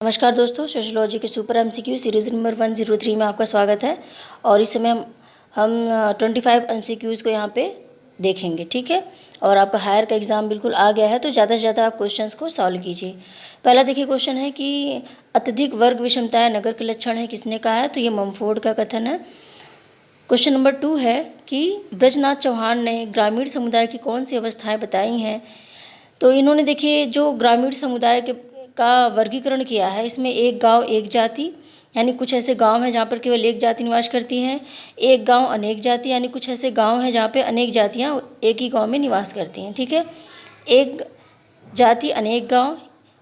नमस्कार दोस्तों, सोशियोलॉजी के सुपर एमसीक्यू सीरीज़ नंबर 103 में आपका स्वागत है। और इस समय हम 25 एमसीक्यूज़ को यहाँ पे देखेंगे, ठीक है। और आपका हायर का एग्ज़ाम बिल्कुल आ गया है, तो ज़्यादा से ज़्यादा आप क्वेश्चंस को सॉल्व कीजिए। पहला देखिए क्वेश्चन है कि अत्यधिक वर्ग विषमताएँ नगर के लक्षण है, किसने कहा है? तो ये ममफोर्ड का कथन है। क्वेश्चन नंबर 2 है कि ब्रजनाथ चौहान ने ग्रामीण समुदाय की कौन सी अवस्थाएँ बताई हैं? तो इन्होंने देखिए जो ग्रामीण समुदाय का वर्गीकरण किया है, इसमें एक गांव एक जाति, यानी कुछ ऐसे गांव हैं जहाँ पर केवल एक जाति निवास करती हैं। एक गांव अनेक जाति, यानी कुछ ऐसे गांव हैं जहाँ पे अनेक जातियाँ एक ही गांव में निवास करती हैं, ठीक है। एक जाति अनेक गांव,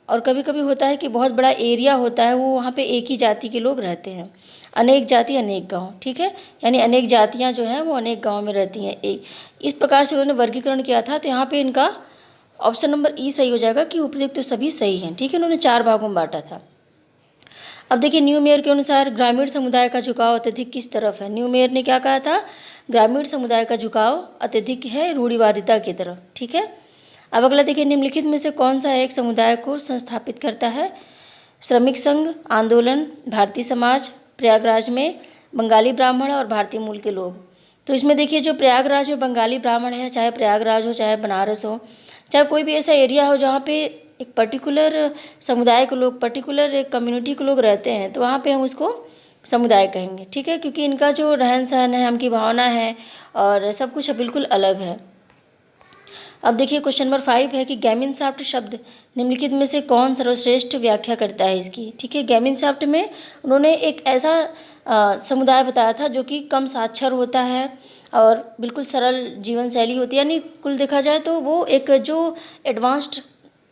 और कभी कभी होता है कि बहुत बड़ा एरिया होता है, वो वहाँ पे एक ही जाति के लोग रहते हैं। अनेक जाति अनेक गांव, ठीक है, यानी अनेक जातियाँ जो हैं वो अनेक गाँव में रहती हैं। एक इस प्रकार से उन्होंने वर्गीकरण किया था। तो यहाँ पे इनका ऑप्शन नंबर ई सही हो जाएगा कि उपयुक्त तो सभी सही हैं, ठीक है। उन्होंने 4 भागों में बांटा था। अब देखिए न्यू मेयर के अनुसार ग्रामीण समुदाय का झुकाव अत्यधिक किस तरफ है? न्यू मेयर ने क्या कहा था? ग्रामीण समुदाय का झुकाव अत्यधिक है रूढ़िवादिता की तरफ, ठीक है। अब अगला देखिए, निम्नलिखित में से कौन सा एक समुदाय को संस्थापित करता है? श्रमिक संघ आंदोलन, भारतीय समाज, प्रयागराज में बंगाली ब्राह्मण और भारतीय मूल के लोग। तो इसमें देखिए जो प्रयागराज में बंगाली ब्राह्मण है, चाहे प्रयागराज हो चाहे बनारस हो, चाहे कोई भी ऐसा एरिया हो जहाँ पे एक पर्टिकुलर समुदाय के लोग, पर्टिकुलर एक कम्युनिटी के लोग रहते हैं, तो वहाँ पे हम उसको समुदाय कहेंगे, ठीक है, क्योंकि इनका जो रहन सहन है, उनकी भावना है और सब कुछ बिल्कुल अलग है। अब देखिए क्वेश्चन नंबर 5 है कि गैमिनसाफ्ट शब्द निम्नलिखित में से कौन सर्वश्रेष्ठ व्याख्या करता है इसकी, ठीक है। गैमिनसाफ्ट में उन्होंने एक ऐसा समुदाय बताया था जो कि कम साक्षर होता है और बिल्कुल सरल जीवन शैली होती है, यानी कुल देखा जाए तो वो एक जो एडवांस्ड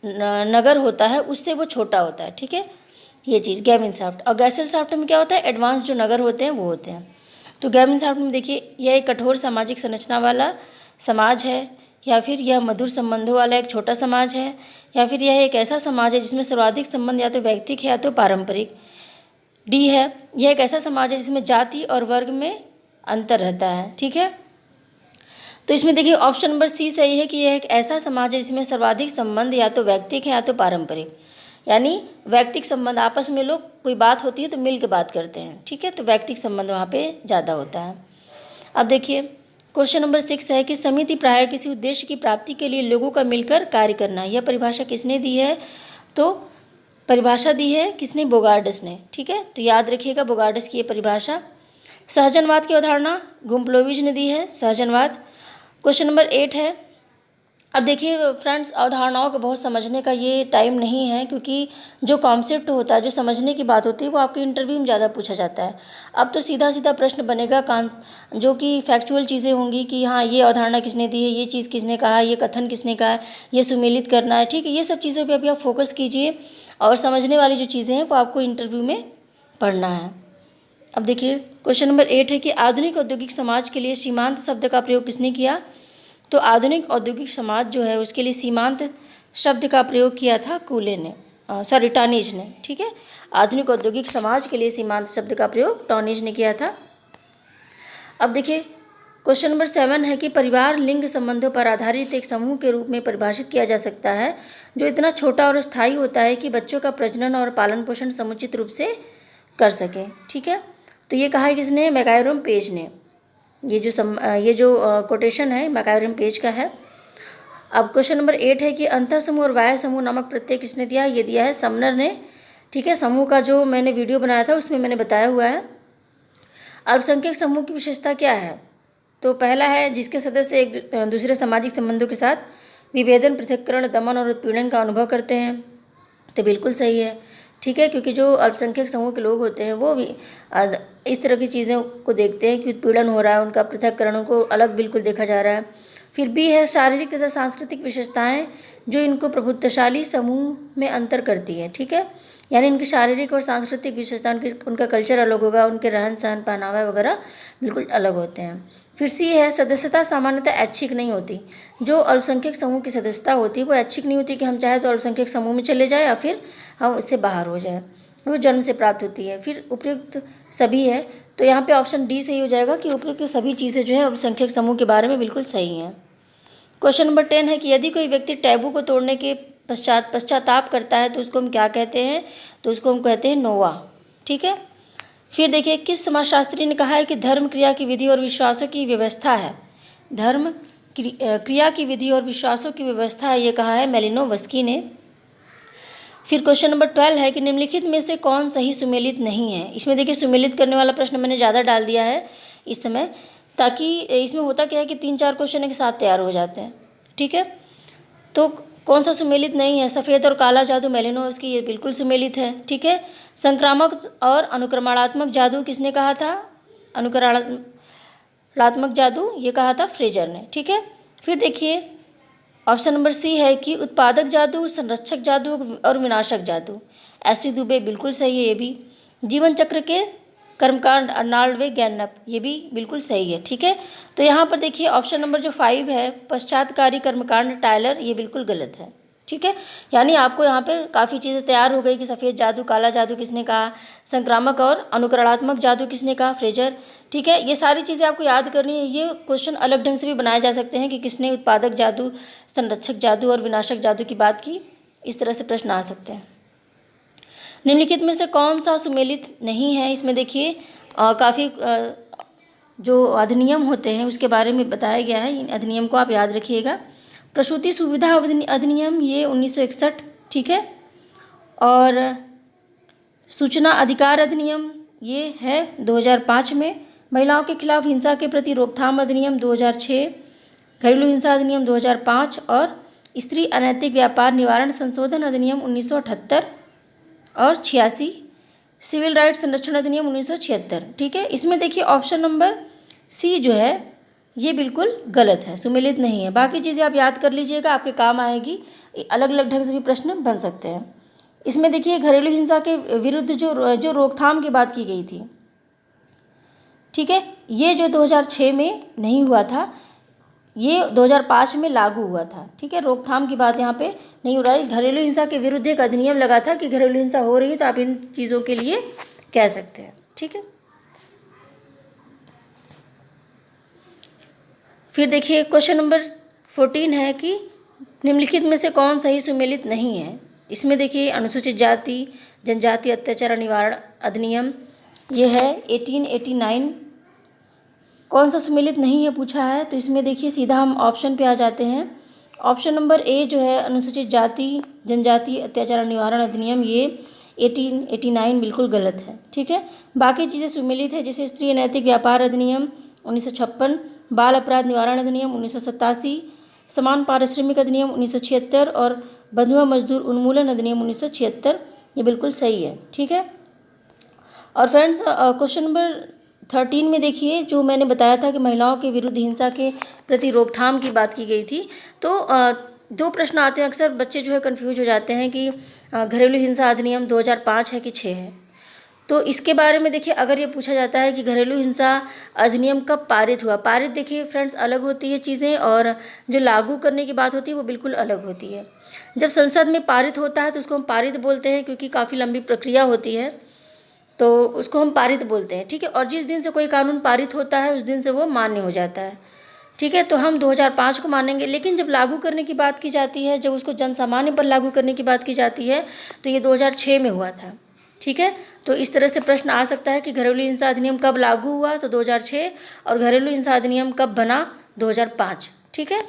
नगर होता है उससे वो छोटा होता है, ठीक है, ये चीज़ गैमिनसाफ्ट। और गैसेलसाफ्ट में क्या होता है? एडवांस जो नगर होते हैं वो होते हैं। तो गैमिनसाफ्ट में देखिए यह एक कठोर सामाजिक संरचना वाला समाज है, या फिर यह मधुर संबंधों वाला एक छोटा समाज है, या फिर यह एक ऐसा समाज है जिसमें सर्वाधिक संबंध या तो वैयक्तिक है या तो पारंपरिक। डी है, यह एक ऐसा समाज है जिसमें जाति और वर्ग में अंतर रहता है, ठीक है। तो इसमें देखिए ऑप्शन नंबर सी सही है कि यह एक ऐसा समाज है जिसमें सर्वाधिक संबंध या तो वैयक्तिक है या तो पारंपरिक, यानी वैयक्तिक संबंध, आपस में लोग कोई बात होती है तो मिल के बात करते हैं, ठीक है, तो वैयक्तिक संबंध वहाँ पे ज़्यादा होता है। अब देखिए क्वेश्चन नंबर 6 है कि समिति प्राय किसी उद्देश्य की प्राप्ति के लिए लोगों का मिलकर कार्य करना, यह परिभाषा किसने दी है? तो परिभाषा दी है किसने? बोगार्डस ने, ठीक है, तो याद रखिएगा बोगार्डस की ये परिभाषा। सहजनवाद की अवधारणा गुम्प्लोविज ने दी है, सहजनवाद। क्वेश्चन नंबर 8 है, अब देखिए फ्रेंड्स, अवधारणाओं को बहुत समझने का ये टाइम नहीं है, क्योंकि जो कॉन्सेप्ट होता है, जो समझने की बात होती है, वो आपके इंटरव्यू में ज़्यादा पूछा जाता है। अब तो सीधा सीधा प्रश्न बनेगा जो कि फैक्चुअल चीज़ें होंगी कि हाँ ये अवधारणा किसने दी है, ये चीज़ किसने कहा है, ये कथन किसने कहा है, ये सुमेलित करना है, ठीक है, ये सब चीज़ों पर अभी आप फोकस कीजिए और समझने वाली जो चीज़ें हैं वो आपको इंटरव्यू में पढ़ना है। अब देखिए क्वेश्चन नंबर 8 है कि आधुनिक औद्योगिक समाज के लिए सीमांत शब्द का प्रयोग किसने किया? तो आधुनिक औद्योगिक समाज जो है उसके लिए सीमांत शब्द का प्रयोग किया था कूले ने, टॉनिज ने, ठीक है। आधुनिक औद्योगिक समाज के लिए सीमांत शब्द का प्रयोग टॉनिज ने किया था। अब देखिए क्वेश्चन नंबर 7 है कि परिवार लिंग संबंधों पर आधारित एक समूह के रूप में परिभाषित किया जा सकता है जो इतना छोटा और स्थायी होता है कि बच्चों का प्रजनन और पालन पोषण समुचित रूप से कर सके, ठीक है। तो ये कहा है किसने? मैकायरम पेज ने। ये जो कोटेशन है मैकायरम पेज का है। अब क्वेश्चन नंबर 8 है कि अंतर समूह और वाह्य समूह नामक प्रत्यय किसने दिया? ये दिया है समनर ने, ठीक है। समूह का जो मैंने वीडियो बनाया था उसमें मैंने बताया हुआ है। अल्पसंख्यक समूह की विशेषता क्या है? तो पहला है जिसके सदस्य एक दूसरे सामाजिक संबंधों के साथ विभेदन, पृथक्करण, दमन और उत्पीड़न का अनुभव करते हैं, तो बिल्कुल सही है, ठीक है, क्योंकि जो अल्पसंख्यक समूह के लोग होते हैं वो भी इस तरह की चीज़ों को देखते हैं कि उत्पीड़न हो रहा है, उनका पृथक्करण, उनको अलग बिल्कुल देखा जा रहा है। फिर भी है शारीरिक तथा सांस्कृतिक विशेषताएं जो इनको प्रभुत्वशाली समूह में अंतर करती है, ठीक है, यानी इनकी शारीरिक और सांस्कृतिक विशेषता, उनका कल्चर अलग होगा, उनके रहन सहन पहनावा वगैरह बिल्कुल अलग होते हैं। फिर सी है सदस्यता सामान्यतः ऐच्छिक नहीं होती। जो अल्पसंख्यक समूह की सदस्यता होती है वो ऐच्छिक नहीं होती कि हम चाहे तो अल्पसंख्यक समूह में चले जाए या फिर हम इससे बाहर हो जाए, वो जन्म से प्राप्त होती है। फिर उपयुक्त सभी है, तो यहाँ पे ऑप्शन डी सही हो जाएगा कि उपयुक्त सभी चीज़ें जो है अल्पसंख्यक समूह के बारे में बिल्कुल सही हैं। क्वेश्चन नंबर 10 है कि यदि कोई व्यक्ति टैबू को तोड़ने के पश्चाताप करता है तो उसको हम क्या कहते हैं? तो उसको हम कहते हैं नोवा। ठीक है। फिर देखिए, किस समाजशास्त्री ने कहा है कि धर्म क्रिया की विधि और विश्वासों की व्यवस्था है? धर्म क्रिया की विधि और विश्वासों की व्यवस्था है, ये कहा है मेलिनोवस्की ने। फिर क्वेश्चन नंबर 12 है कि निम्नलिखित में से कौन सही सुमेलित नहीं है? इसमें देखिए, सुमेलित करने वाला प्रश्न मैंने ज़्यादा डाल दिया है इस समय, ताकि इसमें होता क्या है कि 3-4 क्वेश्चन एक साथ तैयार हो जाते हैं। ठीक है। तो कौन सा सुमेलित नहीं है? सफ़ेद और काला जादू मेलिनोवस्की, ये बिल्कुल सुमेलित है। ठीक है। संक्रामक और अनुक्रमणात्मक जादू किसने कहा था? अनुकरणात्मक जादू ये कहा था फ्रेजर ने। ठीक है। फिर देखिए, ऑप्शन नंबर सी है कि उत्पादक जादू, संरक्षक जादू और विनाशक जादू। एस.टी. दुबे बिल्कुल सही है ये भी। जीवन चक्र के कर्मकांड अर्नाल्ड वे गैनप, ये भी बिल्कुल सही है। ठीक है। तो यहाँ पर देखिए, ऑप्शन नंबर जो 5 है, पश्चातकारी कर्मकांड टायलर, ये बिल्कुल गलत है। ठीक है। यानी आपको यहाँ पे काफ़ी चीज़ें तैयार हो गई कि सफ़ेद जादू, काला जादू किसने कहा, संक्रामक और अनुकरणात्मक जादू किसने कहा, फ्रेजर। ठीक है। ये सारी चीज़ें आपको याद करनी है। ये क्वेश्चन अलग ढंग से भी बनाए जा सकते हैं कि किसने उत्पादक जादू, संरक्षक जादू और विनाशक जादू की बात की। इस तरह से प्रश्न आ सकते हैं। निम्नलिखित में से कौन सा सुमेलित नहीं है? इसमें देखिए, काफ़ी जो अधिनियम होते हैं उसके बारे में बताया गया है। इन अधिनियम को आप याद रखिएगा। प्रसूति सुविधा अधिनियम, ये 1961। ठीक है। और सूचना अधिकार अधिनियम, ये है 2005 में। महिलाओं के खिलाफ हिंसा के प्रति रोकथाम अधिनियम 2006, घरेलू हिंसा अधिनियम 2005 और स्त्री अनैतिक व्यापार निवारण संशोधन अधिनियम 1978 और 86, सिविल राइट्स संरक्षण अधिनियम 1976। ठीक है। इसमें देखिए, ऑप्शन नंबर सी जो है ये बिल्कुल गलत है, सुमेलित नहीं है। बाकी चीज़ें आप याद कर लीजिएगा, आपके काम आएगी। अलग अलग ढंग से भी प्रश्न बन सकते हैं। इसमें देखिए, घरेलू हिंसा के विरुद्ध जो रोकथाम की बात की गई थी, ठीक है, ये जो 2006 में नहीं हुआ था, ये 2005 में लागू हुआ था। ठीक है। रोकथाम की बात यहाँ पे नहीं हो रहा है। घरेलू हिंसा के विरुद्ध एक अधिनियम लगा था कि घरेलू हिंसा हो रही है तो आप इन चीज़ों के लिए कह सकते हैं। ठीक है। फिर देखिए, क्वेश्चन नंबर 14 है कि निम्नलिखित में से कौन सही सुमेलित नहीं है? इसमें देखिए, अनुसूचित जाति जनजाति अत्याचार निवारण अधिनियम, ये है 1889, कौन सा सुमेलित नहीं है पूछा है। तो इसमें देखिए, सीधा हम ऑप्शन पे आ जाते हैं। ऑप्शन नंबर ए जो है, अनुसूचित जाति जनजाति अत्याचार निवारण अधिनियम, ये 1889 बिल्कुल गलत है। ठीक है। बाकी चीज़ें सुमेलित है, जैसे स्त्री अनैतिक व्यापार अधिनियम 1956, बाल अपराध निवारण अधिनियम 1987, समान पारिश्रमिक अधिनियम 1976 और बंधुआ मजदूर उन्मूलन अधिनियम 1976, ये बिल्कुल सही है। ठीक है। और फ्रेंड्स, क्वेश्चन नंबर 13 में देखिए, जो मैंने बताया था कि महिलाओं के विरुद्ध हिंसा के प्रति रोकथाम की बात की गई थी, तो 2 प्रश्न आते हैं अक्सर, बच्चे जो है कन्फ्यूज हो जाते हैं कि घरेलू हिंसा अधिनियम 2005 है कि 6 है। तो इसके बारे में देखिए, अगर ये पूछा जाता है कि घरेलू हिंसा अधिनियम कब पारित हुआ, पारित देखिए फ्रेंड्स अलग होती है चीज़ें, और जो लागू करने की बात होती है वो बिल्कुल अलग होती है। जब संसद में पारित होता है तो उसको हम पारित बोलते हैं, क्योंकि काफ़ी लंबी प्रक्रिया होती है, तो उसको हम पारित बोलते हैं। ठीक है। और जिस दिन से कोई कानून पारित होता है उस दिन से वो मान्य हो जाता है। ठीक है। तो हम 2005 को मानेंगे। लेकिन जब लागू करने की बात की जाती है, जब उसको जन सामान्य पर लागू करने की बात की जाती है, तो ये 2006 में हुआ था। ठीक है। तो इस तरह से प्रश्न आ सकता है कि घरेलू हिंसा अधिनियम कब लागू हुआ, तो 2006, और घरेलू हिंसा अधिनियम कब बना, 2005। ठीक है।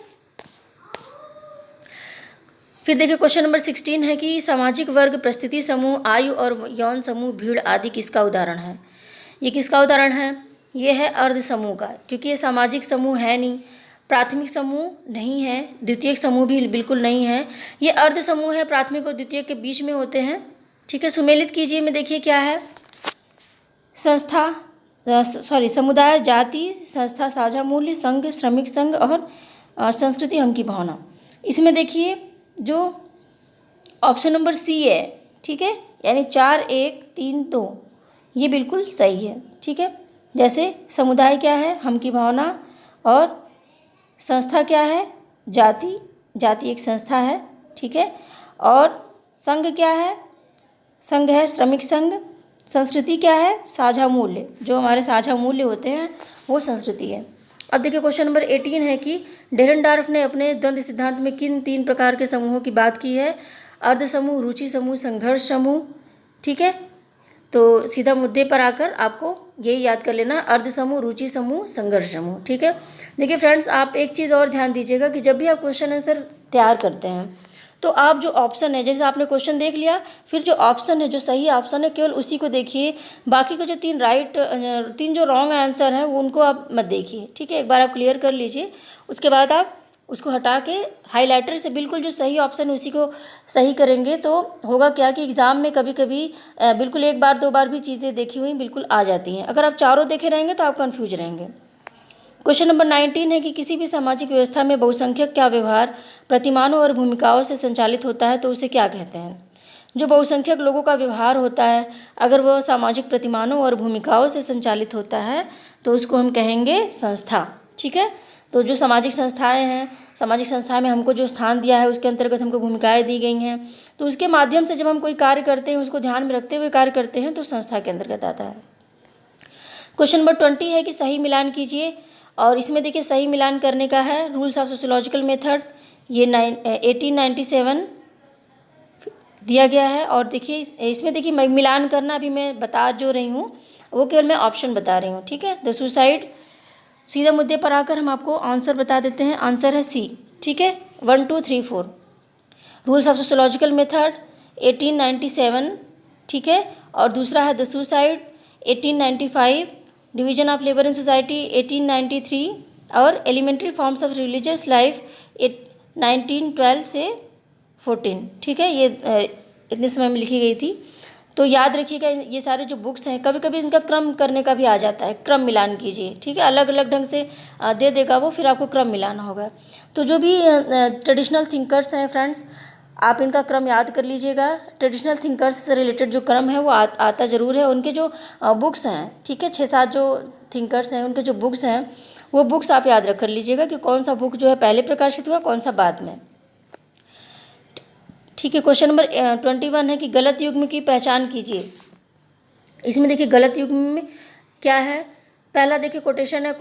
फिर देखिए, क्वेश्चन नंबर 16 है कि सामाजिक वर्ग, परिस्थिति समूह, आयु और यौन समूह, भीड़ आदि किसका उदाहरण है? ये किसका उदाहरण है? ये है अर्ध समूह का, क्योंकि ये सामाजिक समूह है नहीं, प्राथमिक समूह नहीं है, द्वितीयक समूह भी बिल्कुल नहीं है, ये अर्ध समूह है, प्राथमिक और द्वितीयक के बीच में होते हैं। ठीक है। सुमेलित कीजिए में देखिए क्या है, समुदाय, जाति, संस्था, साझा मूल्य, संघ, श्रमिक संघ और संस्कृति, हम की भावना। इसमें देखिए, जो ऑप्शन नंबर सी है, ठीक है, यानी 4, 1, 3, 2, ये बिल्कुल सही है। ठीक है। जैसे समुदाय क्या है, हम की भावना, और संस्था क्या है, जाति, जाति एक संस्था है। ठीक है। और संघ क्या है, संघ है श्रमिक संघ। संस्कृति क्या है, साझा मूल्य, जो हमारे साझा मूल्य होते हैं वो संस्कृति है। अब देखिए क्वेश्चन नंबर 18 है कि डेहरनडार्फ ने अपने द्वंद्व सिद्धांत में किन 3 प्रकार के समूहों की बात की है? अर्ध समूह, रुचि समूह, संघर्ष समूह। ठीक है, तो सीधा मुद्दे पर आकर आपको यही याद कर लेना, अर्ध समूह, रुचि समूह, संघर्ष समूह। ठीक है, देखिए फ्रेंड्स, आप एक चीज़ और ध्यान दीजिएगा कि जब भी आप क्वेश्चन आंसर तैयार करते हैं तो आप जो ऑप्शन है, जैसे आपने क्वेश्चन देख लिया, फिर जो ऑप्शन है, जो सही ऑप्शन है, केवल उसी को देखिए। बाकी के जो 3 जो रॉन्ग आंसर हैं उनको आप मत देखिए। ठीक है, एक बार आप क्लियर कर लीजिए, उसके बाद आप उसको हटा के हाइलाइटर से बिल्कुल जो सही ऑप्शन है उसी को सही करेंगे। तो होगा क्या कि एग्ज़ाम में कभी कभी बिल्कुल 1 बार 2 बार भी चीज़ें देखी हुई बिल्कुल आ जाती हैं। अगर आप चारों देखे रहेंगे तो आप कन्फ्यूज रहेंगे। क्वेश्चन नंबर 19 है कि किसी भी सामाजिक व्यवस्था में बहुसंख्यक का व्यवहार प्रतिमानों और भूमिकाओं से संचालित होता है, तो उसे क्या कहते हैं? जो बहुसंख्यक लोगों का व्यवहार होता है, अगर वह सामाजिक प्रतिमानों और भूमिकाओं से संचालित होता है तो उसको हम कहेंगे संस्था। ठीक है, तो जो सामाजिक संस्थाएं हैं, सामाजिक संस्थाएं में हमको जो स्थान दिया है उसके अंतर्गत हमको भूमिकाएं दी गई हैं, तो उसके माध्यम से जब हम कोई कार्य करते हैं, उसको ध्यान में रखते हुए कार्य करते हैं, तो संस्था के अंतर्गत आता है। क्वेश्चन नंबर 20 है कि सही मिलान कीजिए, और इसमें देखिए सही मिलान करने का है रूल्स ऑफ सोशियोलॉजिकल मेथड, ये 1897 दिया गया है। और देखिए इसमें देखिए मिलान करना अभी मैं बता जो रही हूँ वो केवल मैं ऑप्शन बता रही हूँ। ठीक है, द सुसाइड। सीधा मुद्दे पर आकर हम आपको आंसर बता देते हैं, आंसर है सी। ठीक है, 1 2 3 4 रूल्स ऑफ सोशियोलॉजिकल मेथड 1897। ठीक है, और दूसरा है the suicide 1895, division of labour in society 1893, और elementary forms of religious life 1912 से 14। ठीक है, ये इतने समय में लिखी गई थी। तो याद रखिएगा, ये सारे जो बुक्स हैं कभी कभी इनका क्रम करने का भी आ जाता है, क्रम मिलान कीजिए। ठीक है, अलग अलग ढंग से दे देगा वो, फिर आपको क्रम मिलाना होगा। तो जो भी ट्रेडिशनल थिंकर्स हैं फ्रेंड्स, आप इनका क्रम याद कर लीजिएगा। ट्रेडिशनल थिंकर्स से रिलेटेड जो क्रम है वो आता ज़रूर है। उनके जो बुक्स हैं, ठीक है, 6-7 जो थिंकर्स हैं उनके जो बुक्स हैं वो बुक्स आप याद रख कर लीजिएगा कि कौन सा बुक जो है पहले प्रकाशित हुआ, कौन सा बाद में। ठीक है, क्वेश्चन नंबर 21 है कि गलत युग्म की पहचान कीजिए। इसमें देखिए गलत युग्म में क्या है? पहला देखिए कोटेशन है,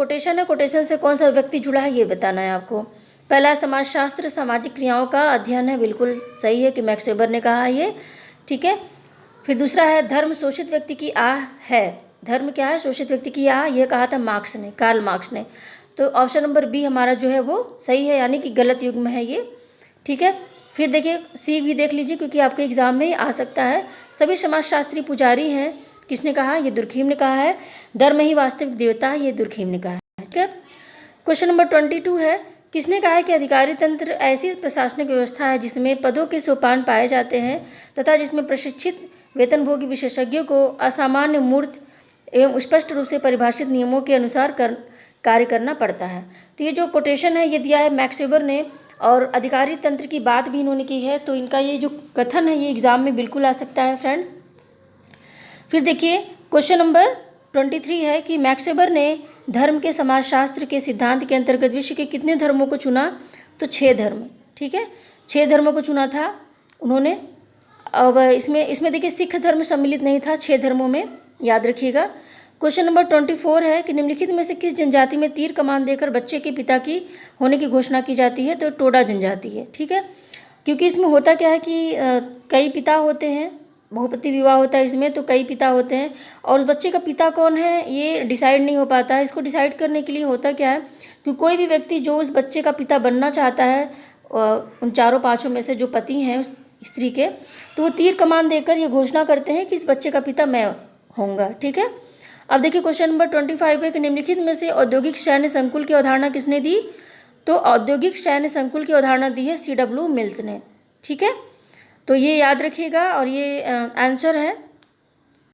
कोटेशन से कौन सा व्यक्ति जुड़ा है ये बताना है आपको। पहला समाजशास्त्र, सामाजिक क्रियाओं का अध्ययन है, बिल्कुल सही है कि मैक्स वेबर ने कहा है ये। ठीक है, फिर दूसरा है धर्म शोषित व्यक्ति की आह है। धर्म क्या है? शोषित व्यक्ति की आह, ये कहा था मार्क्स ने, कार्ल मार्क्स ने। तो ऑप्शन नंबर बी हमारा जो है वो सही है, यानी कि गलत युग्म है ये। ठीक है, फिर देखिए सी भी देख लीजिए क्योंकि आपके एग्जाम में आ सकता है। सभी समाजशास्त्री पुजारी हैं, किसने कहा? ये दुर्खीम ने कहा है। धर्म ही वास्तविक देवता है, ये दुर्खीम ने कहा है। ठीक है, क्वेश्चन नंबर 22 है, किसने कहा है कि अधिकारी तंत्र ऐसी प्रशासनिक व्यवस्था है जिसमें पदों के सोपान पाए जाते हैं तथा जिसमें प्रशिक्षित वेतनभोगी विशेषज्ञों को असामान्य मूर्त एवं स्पष्ट रूप से परिभाषित नियमों के अनुसार कार्य करना पड़ता है। तो ये जो कोटेशन है ये दिया है मैक्स वेबर ने, और अधिकारी तंत्र की बात भी इन्होंने की है। तो इनका ये जो कथन है ये एग्जाम में बिल्कुल आ सकता है फ्रेंड्स। फिर देखिए क्वेश्चन नंबर 23 है कि मैक्स वेबर ने धर्म के समाजशास्त्र के सिद्धांत के अंतर्गत विश्व के कितने धर्मों को चुना? तो 6 धर्म। ठीक है, 6 धर्मों को चुना था उन्होंने। अब इसमें देखिए सिख धर्म सम्मिलित नहीं था 6 धर्मों में, याद रखिएगा। क्वेश्चन नंबर 24 है कि निम्नलिखित में से किस जनजाति में तीर कमान देकर बच्चे के पिता की होने की घोषणा की जाती है? तो टोडा जनजाति है। ठीक है, क्योंकि इसमें होता क्या है कि कई पिता होते हैं, बहुपति विवाह होता है इसमें, तो कई पिता होते हैं और उस बच्चे का पिता कौन है ये डिसाइड नहीं हो पाता है। इसको डिसाइड करने के लिए होता क्या है कि कोई भी व्यक्ति जो उस बच्चे का पिता बनना चाहता है, उन 4-5 में से जो पति हैं उस स्त्री के, तो वो तीर कमान देकर ये घोषणा करते हैं कि इस बच्चे का पिता मैं होऊंगा। ठीक है, अब देखिए क्वेश्चन नंबर 25 है कि निम्नलिखित में से औद्योगिक सैन्य संकुल की अवधारणा किसने दी? तो औद्योगिक सैन्य संकुल की अवधारणा दी है C.W. मिल्स ने। ठीक है, तो ये याद रखिएगा और ये आंसर है